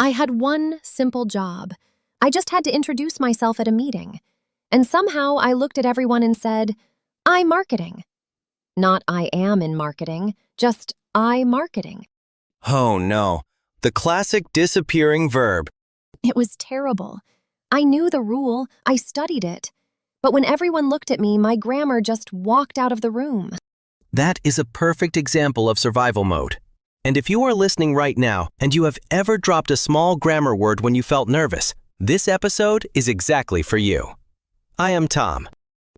I had one simple job. I just had to introduce myself at a meeting. And somehow I looked at everyone and said, "I'm marketing." Not "I am in marketing," just "I marketing." Oh no, the classic disappearing verb. It was terrible. I knew the rule, I studied it. But when everyone looked at me, my grammar just walked out of the room. That is a perfect example of survival mode. And if you are listening right now and you have ever dropped a small grammar word when you felt nervous, this episode is exactly for you. I am Tom.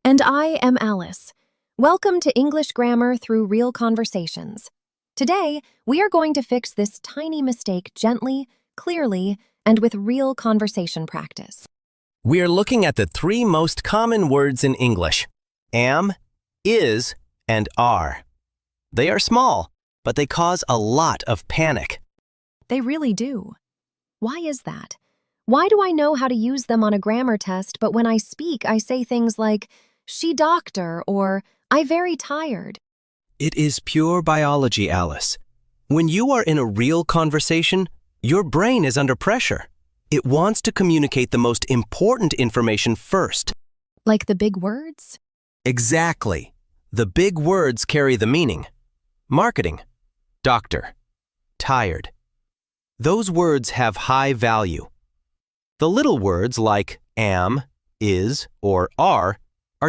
And I am Alice. Welcome to English Grammar Through Real Conversations. Today, we are going to fix this tiny mistake gently, clearly, and with real conversation practice. We are looking at the three most common words in English: am, is, and are. They are small, but they cause a lot of panic. They really do. Why is that? Why do I know how to use them on a grammar test, but when I speak, I say things like, "she doctor," or "I very tired"? It is pure biology, Alice. When you are in a real conversation, your brain is under pressure. It wants to communicate the most important information first. Like the big words? Exactly. The big words carry the meaning. Marketing, doctor, tired. Those words have high value. The little words like am, is, or are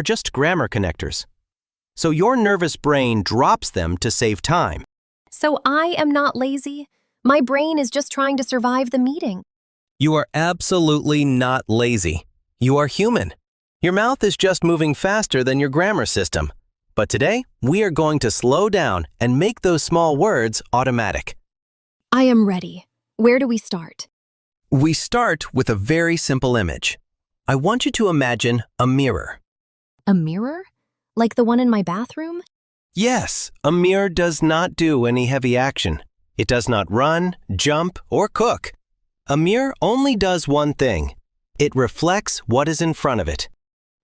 just grammar connectors. So your nervous brain drops them to save time. So I am not lazy. My brain is just trying to survive the meeting. You are absolutely not lazy. You are human. Your mouth is just moving faster than your grammar system. But today, we are going to slow down and make those small words automatic. I am ready. Where do we start? We start with a very simple image. I want you to imagine a mirror. A mirror? Like the one in my bathroom? Yes, a mirror does not do any heavy action. It does not run, jump, or cook. A mirror only does one thing. It reflects what is in front of it.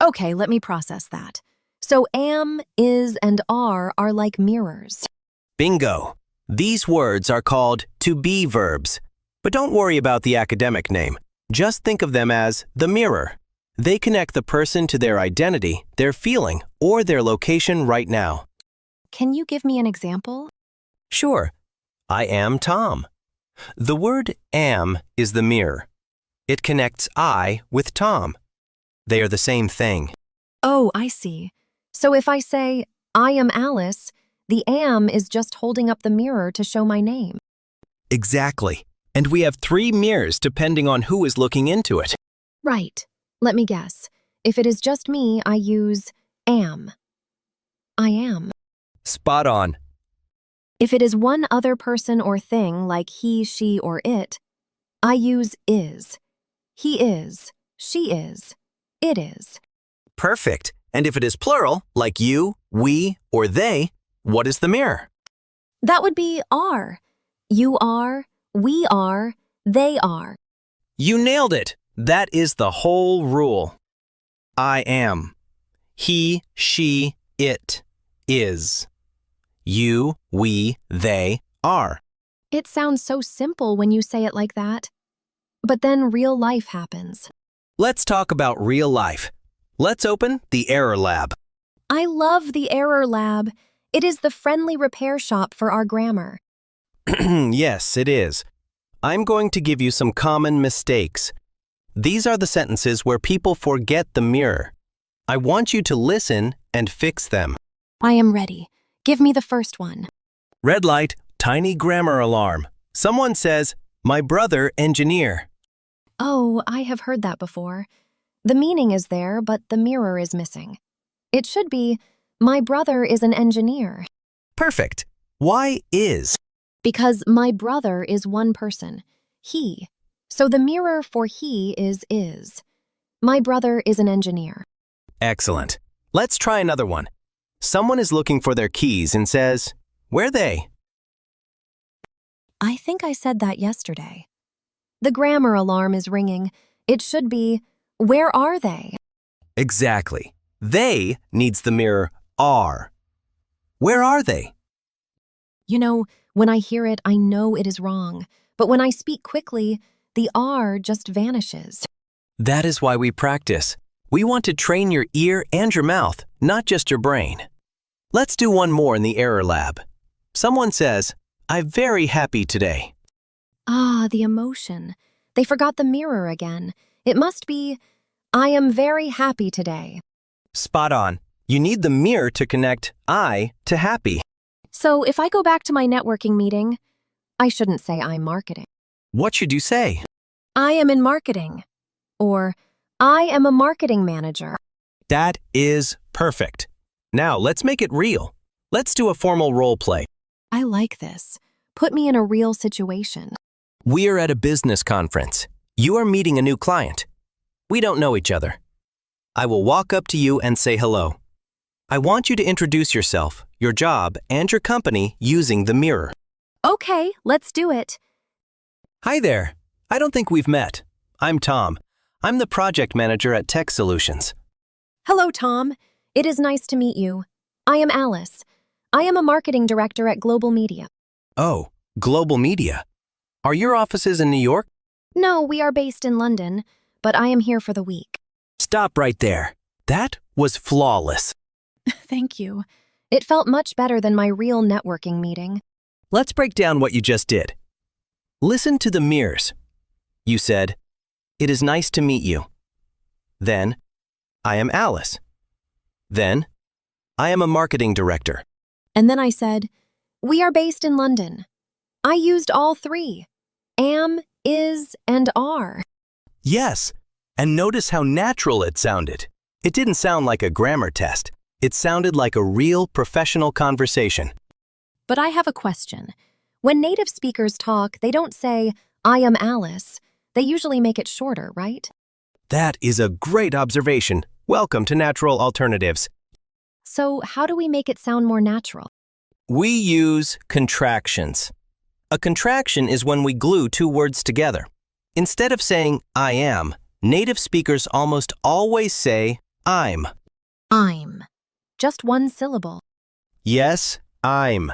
Okay, let me process that. So am, is, and are like mirrors. Bingo! These words are called to be verbs. But don't worry about the academic name. Just think of them as the mirror. They connect the person to their identity, their feeling, or their location right now. Can you give me an example? Sure. I am Tom. The word am is the mirror. It connects I with Tom. They are the same thing. Oh, I see. So if I say, I am Alice, the am is just holding up the mirror to show my name. Exactly. And we have three mirrors depending on who is looking into it. Right. Let me guess. If it is just me, I use am. I am. Spot on. If it is one other person or thing, like he, she, or it, I use is. He is. She is. It is. Perfect. And if it is plural, like you, we, or they, what is the mirror? That would be are. You are, we are, they are. You nailed it. That is the whole rule. I am. He, she, it is. You, we, they are. It sounds so simple when you say it like that. But then real life happens. Let's talk about real life. Let's open the error lab. I love the error lab. It is the friendly repair shop for our grammar. Yes, it is. I'm going to give you some common mistakes. These are the sentences where people forget the mirror. I want you to listen and fix them. I am ready. Give me the first one. Red light, tiny grammar alarm. Someone says, "My brother, engineer." Oh, I have heard that before. The meaning is there, but the mirror is missing. It should be, "My brother is an engineer." Perfect. Why is? Because my brother is one person, he. So the mirror for he is. My brother is an engineer. Excellent. Let's try another one. Someone is looking for their keys and says, "Where they?" I think I said that yesterday. The grammar alarm is ringing. It should be, "Where are they?" Exactly. They needs the mirror are. Where are they? You know, when I hear it, I know it is wrong. But when I speak quickly, the R just vanishes. That is why we practice. We want to train your ear and your mouth, not just your brain. Let's do one more in the error lab. Someone says, "I'm very happy today." Ah, the emotion. They forgot the mirror again. It must be, "I am very happy today." Spot on. You need the mirror to connect I to happy. So if I go back to my networking meeting, I shouldn't say I'm marketing. What should you say? I am in marketing. Or, I am a marketing manager. That is perfect. Now let's make it real. Let's do a formal role play. I like this. Put me in a real situation. We are at a business conference. You are meeting a new client. We don't know each other. I will walk up to you and say hello. I want you to introduce yourself, your job, and your company using the mirror. Okay, let's do it. Hi there. I don't think we've met. I'm Tom. I'm the project manager at Tech Solutions. Hello, Tom. It is nice to meet you. I am Alice. I am a marketing director at Global Media. Oh, Global Media. Are your offices in New York? No, we are based in London, but I am here for the week. Stop right there. That was flawless. Thank you. It felt much better than my real networking meeting. Let's break down what you just did. Listen to the mirrors. You said, "It is nice to meet you." Then, "I am Alice." Then, "I am a marketing director." And then I said, "We are based in London." I used all three. Am, is, and are. Yes, and notice how natural it sounded. It didn't sound like a grammar test. It sounded like a real professional conversation. But I have a question. When native speakers talk, they don't say, "I am Alice." They usually make it shorter, right? That is a great observation. Welcome to Natural Alternatives. So how do we make it sound more natural? We use contractions. A contraction is when we glue two words together. Instead of saying "I am," native speakers almost always say "I'm." I'm. Just one syllable. Yes, I'm.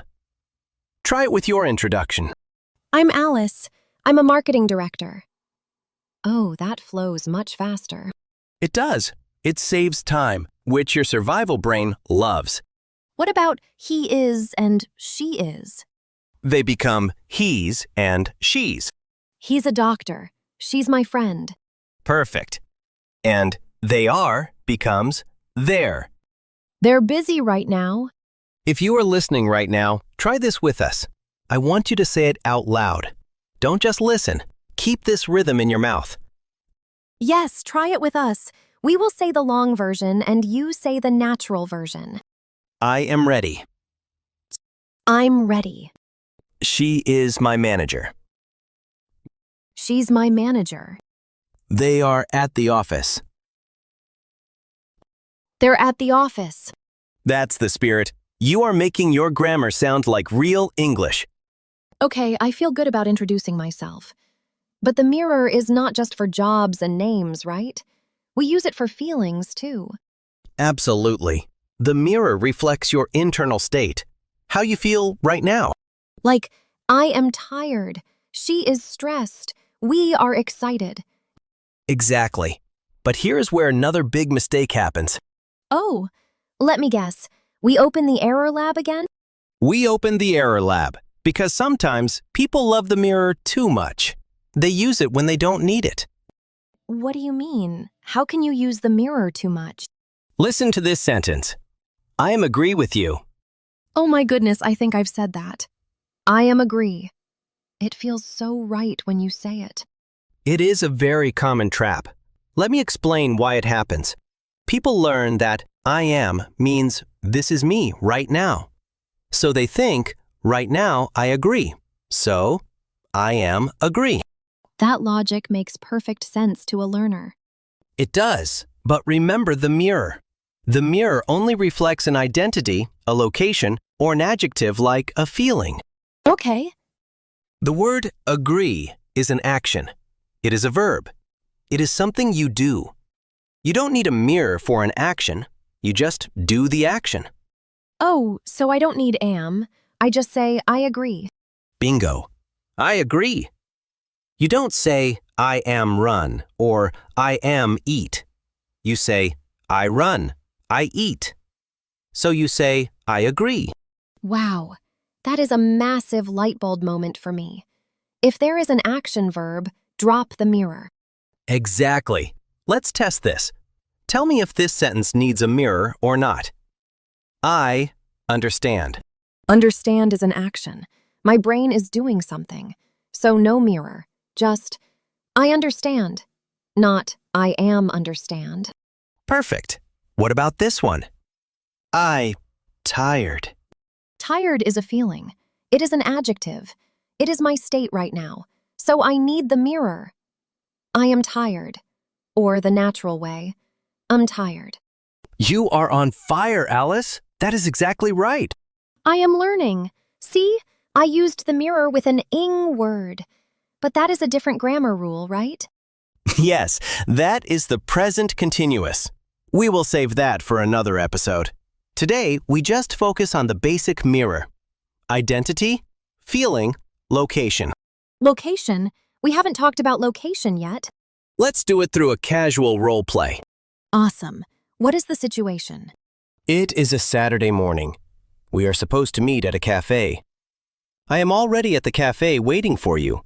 Try it with your introduction. I'm Alice. I'm a marketing director. Oh, that flows much faster. It does. It saves time, which your survival brain loves. What about he is and she is? They become he's and she's. He's a doctor. She's my friend. Perfect. And they are becomes they're. They're busy right now. If you are listening right now, try this with us. I want you to say it out loud. Don't just listen. Keep this rhythm in your mouth. Yes, try it with us. We will say the long version and you say the natural version. I am ready. I'm ready. She is my manager. She's my manager. They are at the office. They're at the office. That's the spirit. You are making your grammar sound like real English. Okay, I feel good about introducing myself. But the mirror is not just for jobs and names, right? We use it for feelings, too. Absolutely. The mirror reflects your internal state, how you feel right now. Like, I am tired. She is stressed. We are excited. Exactly. But here's where another big mistake happens. Oh, let me guess. We open the error lab again? We opened the error lab because sometimes people love the mirror too much. They use it when they don't need it. What do you mean? How can you use the mirror too much? Listen to this sentence. I am agree with you. Oh my goodness, I think I've said that. I am agree. It feels so right when you say it. It is a very common trap. Let me explain why it happens. People learn that I am means this is me right now. So they think, right now I agree. So, I am agree. That logic makes perfect sense to a learner. It does, but remember the mirror. The mirror only reflects an identity, a location, or an adjective like a feeling. Okay. The word agree is an action. It is a verb. It is something you do. You don't need a mirror for an action. You just do the action. Oh, so I don't need am. I just say I agree. Bingo. I agree. You don't say, I am run or I am eat. You say, I run, I eat. So you say, I agree. Wow, that is a massive light bulb moment for me. If there is an action verb, drop the mirror. Exactly. Let's test this. Tell me if this sentence needs a mirror or not. I understand. Understand is an action. My brain is doing something. So no mirror, just I understand, not I am understand. Perfect. What about this one? I tired. Tired is a feeling. It is an adjective. It is my state right now. So I need the mirror. I am tired. Or the natural way, I'm tired. You are on fire, Alice. That is exactly right. I am learning. See, I used the mirror with an ing word. But that is a different grammar rule, right? Yes, that is the present continuous. We will save that for another episode. Today, we just focus on the basic mirror. Identity, feeling, location. Location? We haven't talked about location yet. Let's do it through a casual role play. Awesome. What is the situation? It is a Saturday morning. We are supposed to meet at a cafe. I am already at the cafe waiting for you.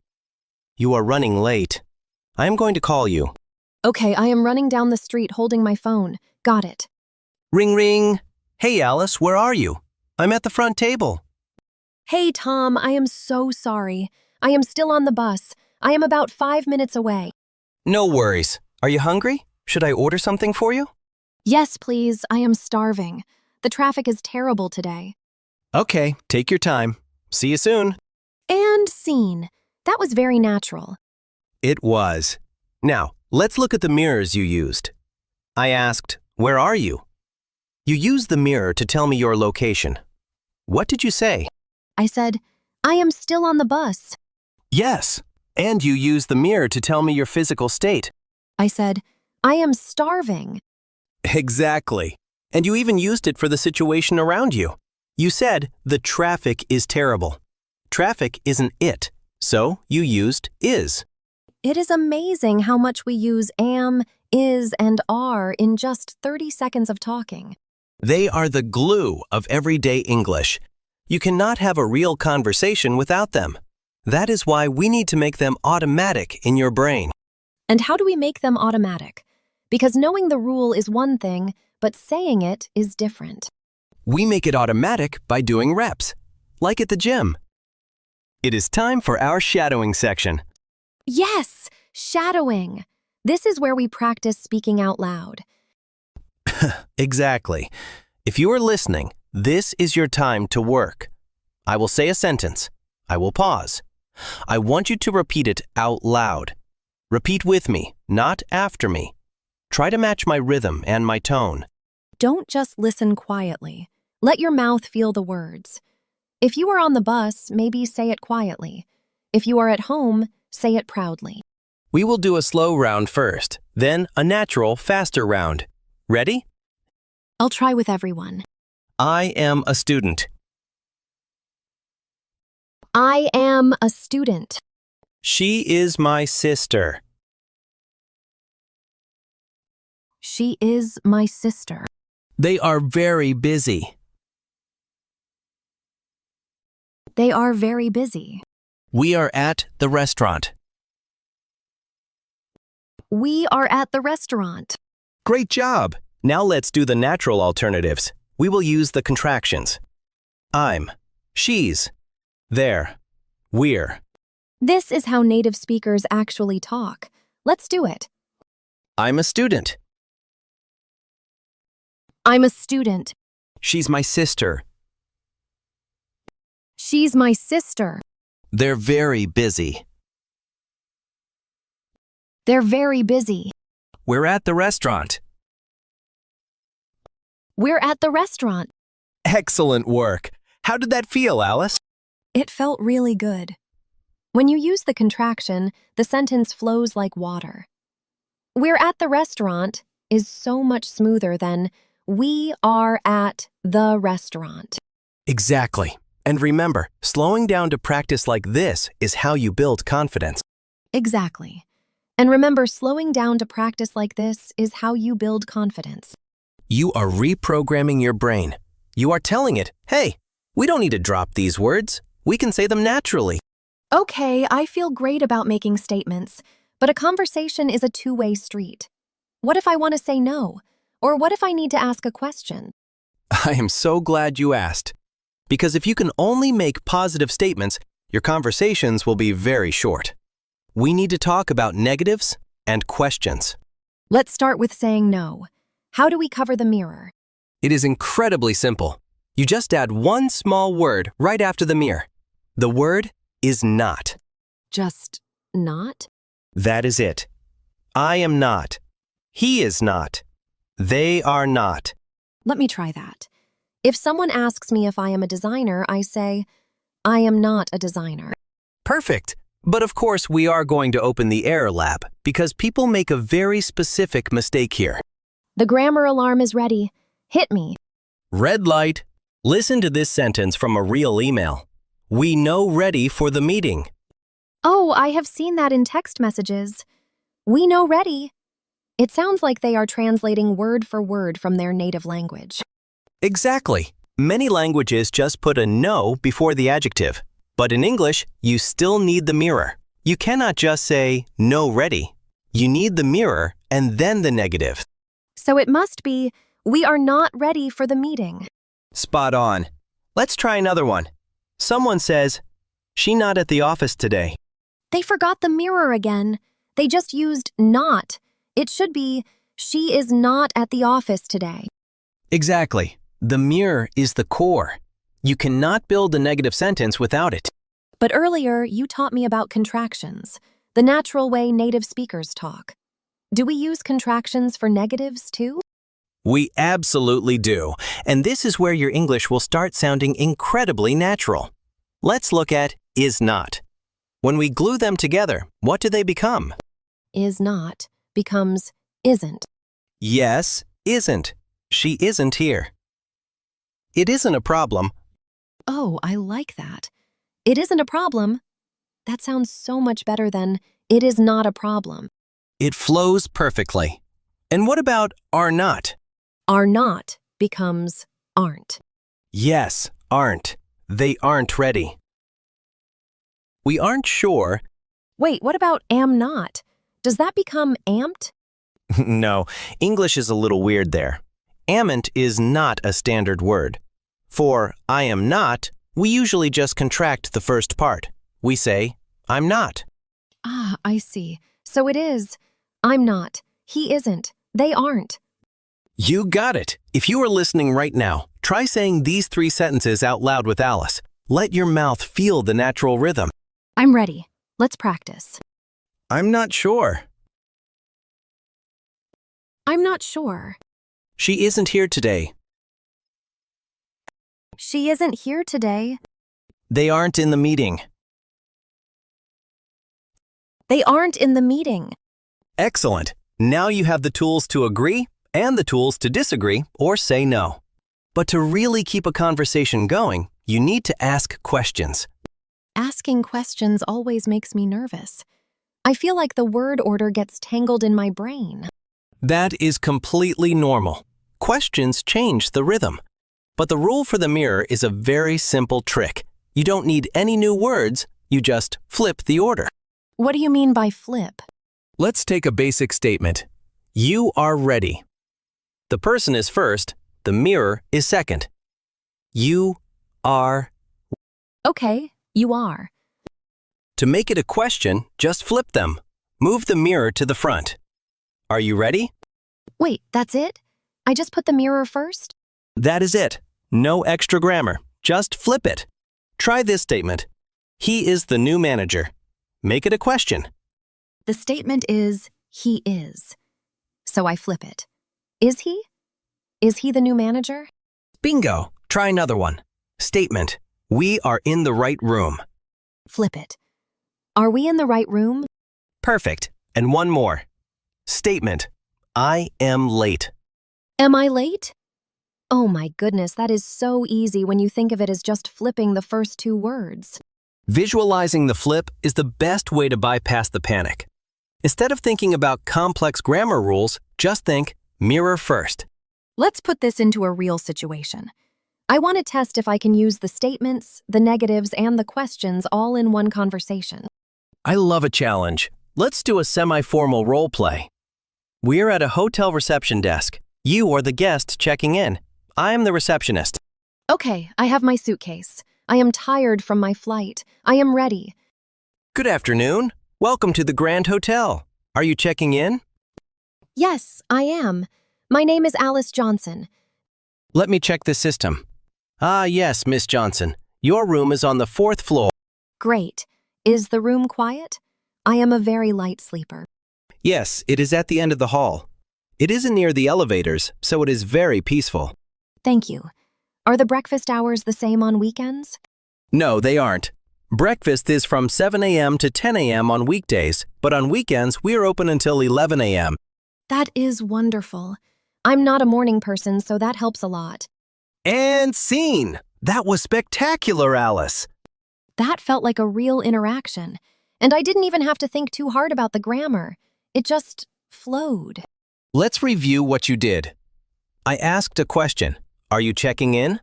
You are running late. I am going to call you. Okay, I am running down the street holding my phone. Got it. Ring, ring. Hey, Alice, where are you? I'm at the front table. Hey, Tom, I am so sorry. I am still on the bus. I am about 5 minutes away. No worries. Are you hungry? Should I order something for you? Yes, please. I am starving. The traffic is terrible today. Okay, take your time. See you soon. And scene. That was very natural. It was. Now, let's look at the mirrors you used. I asked, where are you? You used the mirror to tell me your location. What did you say? I said, I am still on the bus. Yes, and you used the mirror to tell me your physical state. I said, I am starving. Exactly. And you even used it for the situation around you. You said, the traffic is terrible. Traffic isn't it, so you used is. It is amazing how much we use am, is, and are in just 30 seconds of talking. They are the glue of everyday English. You cannot have a real conversation without them. That is why we need to make them automatic in your brain. And how do we make them automatic? Because knowing the rule is one thing, but saying it is different. We make it automatic by doing reps, like at the gym. It is time for our shadowing section. Yes, shadowing. This is where we practice speaking out loud. Exactly. If you are listening, this is your time to work. I will say a sentence. I will pause. I want you to repeat it out loud. Repeat with me, not after me. Try to match my rhythm and my tone. Don't just listen quietly. Let your mouth feel the words. If you are on the bus, maybe say it quietly. If you are at home, say it proudly. We will do a slow round first, then a natural, faster round. Ready? I'll try with everyone. I am a student. I am a student. She is my sister. She is my sister. They are very busy. They are very busy. We are at the restaurant. We are at the restaurant. Great job! Now let's do the natural alternatives. We will use the contractions. I'm, she's, there, we're. This is how native speakers actually talk. Let's do it. I'm a student. I'm a student. She's my sister. She's my sister. They're very busy. They're very busy. We're at the restaurant. We're at the restaurant. Excellent work. How did that feel, Alice? It felt really good. When you use the contraction, the sentence flows like water. We're at the restaurant is so much smoother than we are at the restaurant. Exactly. And remember, slowing down to practice like this is how you build confidence. Exactly. And remember, slowing down to practice like this is how you build confidence. You are reprogramming your brain. You are telling it, hey, we don't need to drop these words. We can say them naturally. Okay, I feel great about making statements, but a conversation is a two-way street. What if I want to say no? Or what if I need to ask a question? I am so glad you asked. Because if you can only make positive statements, your conversations will be very short. We need to talk about negatives and questions. Let's start with saying no. How do we cover the mirror? It is incredibly simple. You just add one small word right after the mirror. The word is not. Just not? That is it. I am not. He is not. They are not. Let me try that. If someone asks me if I am a designer, I say, I am not a designer. Perfect. But of course, we are going to open the error lab because people make a very specific mistake here. The grammar alarm is ready. Hit me. Red light. Listen to this sentence from a real email. We know ready for the meeting. Oh, I have seen that in text messages. We know ready. It sounds like they are translating word for word from their native language. Exactly. Many languages just put a no before the adjective. But in English, you still need the mirror. You cannot just say, no ready. You need the mirror and then the negative. So it must be, we are not ready for the meeting. Spot on. Let's try another one. Someone says, she not at the office today. They forgot the mirror again. They just used not. It should be, she is not at the office today. Exactly. The mirror is the core. You cannot build a negative sentence without it. But earlier, you taught me about contractions, the natural way native speakers talk. Do we use contractions for negatives too? We absolutely do. And this is where your English will start sounding incredibly natural. Let's look at is not. When we glue them together, what do they become? Is not becomes isn't. Yes, isn't. She isn't here. It isn't a problem. Oh, I like that. It isn't a problem. That sounds so much better than it is not a problem. It flows perfectly. And what about are not? Are not becomes aren't. Yes, aren't. They aren't ready. We aren't sure. Wait, what about am not? Does that become amped? No, English is a little weird there. Amn't is not a standard word. For I am not, we usually just contract the first part. We say, I'm not. Ah, I see. So it is, I'm not, he isn't, they aren't. You got it. If you are listening right now, try saying these 3 sentences out loud with Alice. Let your mouth feel the natural rhythm. I'm ready. Let's practice. I'm not sure. I'm not sure. She isn't here today. She isn't here today. They aren't in the meeting. They aren't in the meeting. Excellent. Now you have the tools to agree and the tools to disagree or say no. But to really keep a conversation going, you need to ask questions. Asking questions always makes me nervous. I feel like the word order gets tangled in my brain. That is completely normal. Questions change the rhythm. But the rule for the mirror is a very simple trick. You don't need any new words, you just flip the order. What do you mean by flip? Let's take a basic statement. You are ready. The person is first, the mirror is second. You are. Okay, you are. To make it a question, just flip them. Move the mirror to the front. Are you ready? Wait, that's it? I just put the mirror first? That is it. No extra grammar. Just flip it. Try this statement. He is the new manager. Make it a question. The statement is, he is. So I flip it. Is he? Is he the new manager? Bingo. Try another one. Statement. We are in the right room. Flip it. Are we in the right room? Perfect. And one more. Statement. I am late. Am I late? Oh my goodness, that is so easy when you think of it as just flipping the first 2 words. Visualizing the flip is the best way to bypass the panic. Instead of thinking about complex grammar rules, just think mirror first. Let's put this into a real situation. I want to test if I can use the statements, the negatives, and the questions all in one conversation. I love a challenge. Let's do a semi-formal role play. We're at a hotel reception desk. You are the guest checking in. I am the receptionist. Okay, I have my suitcase. I am tired from my flight. I am ready. Good afternoon. Welcome to the Grand Hotel. Are you checking in? Yes, I am. My name is Alice Johnson. Let me check the system. Ah, yes, Miss Johnson. Your room is on the 4th floor. Great. Is the room quiet? I am a very light sleeper. Yes, it is at the end of the hall. It isn't near the elevators, so it is very peaceful. Thank you. Are the breakfast hours the same on weekends? No, they aren't. Breakfast is from 7 a.m. to 10 a.m. on weekdays, but on weekends we are open until 11 a.m. That is wonderful. I'm not a morning person, so that helps a lot. And scene! That was spectacular, Alice. That felt like a real interaction, and I didn't even have to think too hard about the grammar. It just flowed. Let's review what you did. I asked a question. Are you checking in?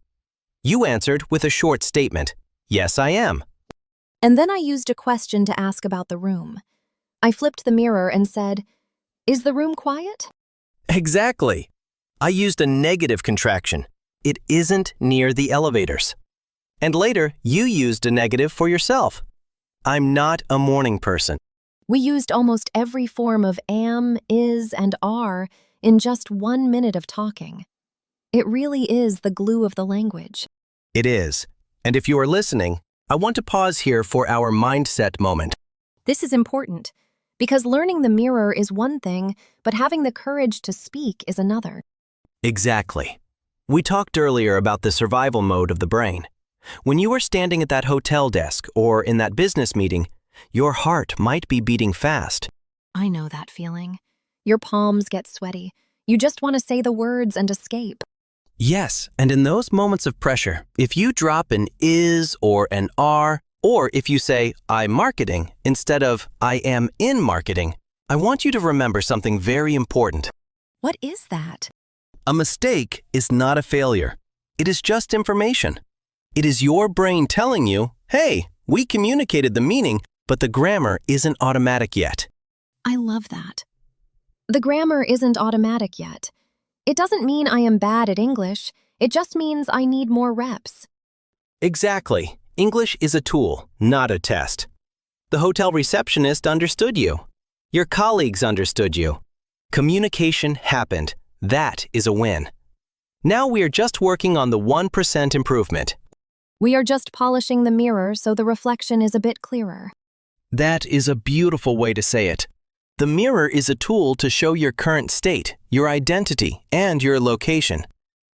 You answered with a short statement. Yes, I am. And then I used a question to ask about the room. I flipped the mirror and said, "Is the room quiet?" Exactly. I used a negative contraction. It isn't near the elevators. And later, you used a negative for yourself. I'm not a morning person. We used almost every form of am, is, and are in just 1 minute of talking. It really is the glue of the language. It is. And if you are listening, I want to pause here for our mindset moment. This is important, because learning the mirror is one thing, but having the courage to speak is another. Exactly. We talked earlier about the survival mode of the brain. When you are standing at that hotel desk or in that business meeting, your heart might be beating fast. I know that feeling. Your palms get sweaty. You just want to say the words and escape. Yes, and in those moments of pressure, if you drop an is or an are, or if you say, I'm marketing, instead of I am in marketing, I want you to remember something very important. What is that? A mistake is not a failure. It is just information. It is your brain telling you, hey, we communicated the meaning, but the grammar isn't automatic yet. I love that. The grammar isn't automatic yet. It doesn't mean I am bad at English. It just means I need more reps. Exactly. English is a tool, not a test. The hotel receptionist understood you. Your colleagues understood you. Communication happened. That is a win. Now we are just working on the 1% improvement. We are just polishing the mirror so the reflection is a bit clearer. That is a beautiful way to say it. The mirror is a tool to show your current state, your identity, and your location.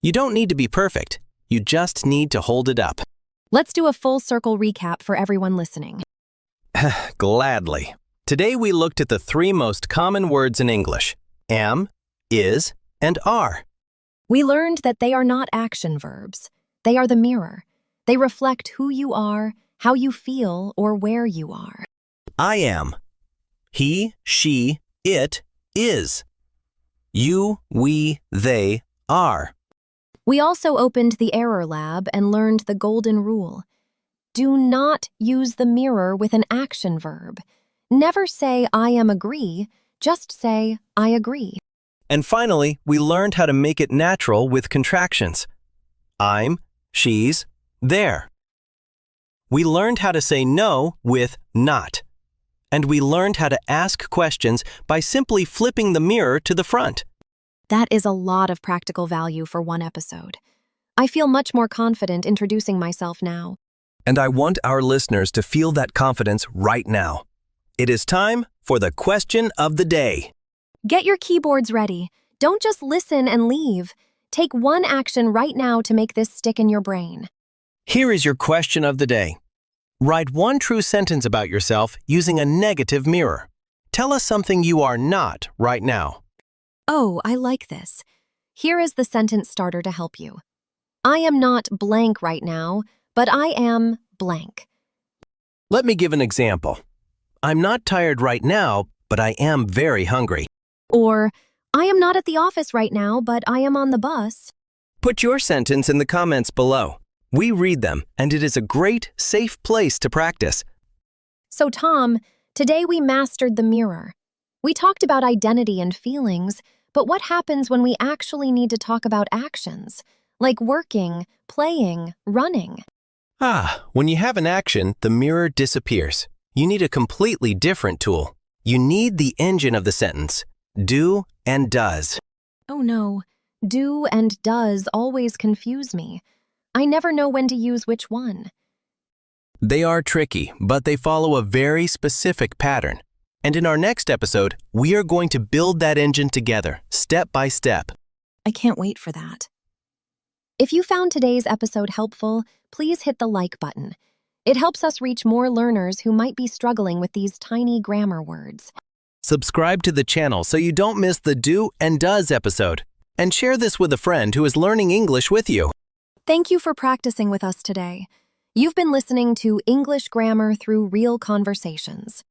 You don't need to be perfect. You just need to hold it up. Let's do a full circle recap for everyone listening. Gladly. Today we looked at the 3 most common words in English: am, is, and are. We learned that they are not action verbs. They are the mirror. They reflect who you are, how you feel, or where you are. I am. He, she, it is. You, we, they are. We also opened the error lab and learned the golden rule. Do not use the mirror with an action verb. Never say I am agree, just say I agree. And finally, we learned how to make it natural with contractions. I'm, she's, there. We learned how to say no with not. And we learned how to ask questions by simply flipping the mirror to the front. That is a lot of practical value for one episode. I feel much more confident introducing myself now. And I want our listeners to feel that confidence right now. It is time for the question of the day. Get your keyboards ready. Don't just listen and leave. Take one action right now to make this stick in your brain. Here is your question of the day. Write one true sentence about yourself using a negative mirror. Tell us something you are not right now. Oh, I like this. Here is the sentence starter to help you. I am not blank right now, but I am blank. Let me give an example. I'm not tired right now, but I am very hungry. Or, I am not at the office right now, but I am on the bus. Put your sentence in the comments below. We read them, and it is a great, safe place to practice. So Tom, today we mastered the mirror. We talked about identity and feelings, but what happens when we actually need to talk about actions, like working, playing, running? When you have an action, the mirror disappears. You need a completely different tool. You need the engine of the sentence, do and does. Oh no, do and does always confuse me. I never know when to use which one. They are tricky, but they follow a very specific pattern. And in our next episode, we are going to build that engine together, step by step. I can't wait for that. If you found today's episode helpful, please hit the like button. It helps us reach more learners who might be struggling with these tiny grammar words. Subscribe to the channel so you don't miss the do and does episode. And share this with a friend who is learning English with you. Thank you for practicing with us today. You've been listening to English Grammar Through Real Conversations.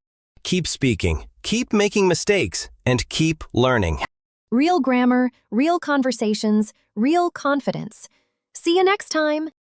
Keep speaking, keep making mistakes, and keep learning. Real grammar, real conversations, real confidence. See you next time.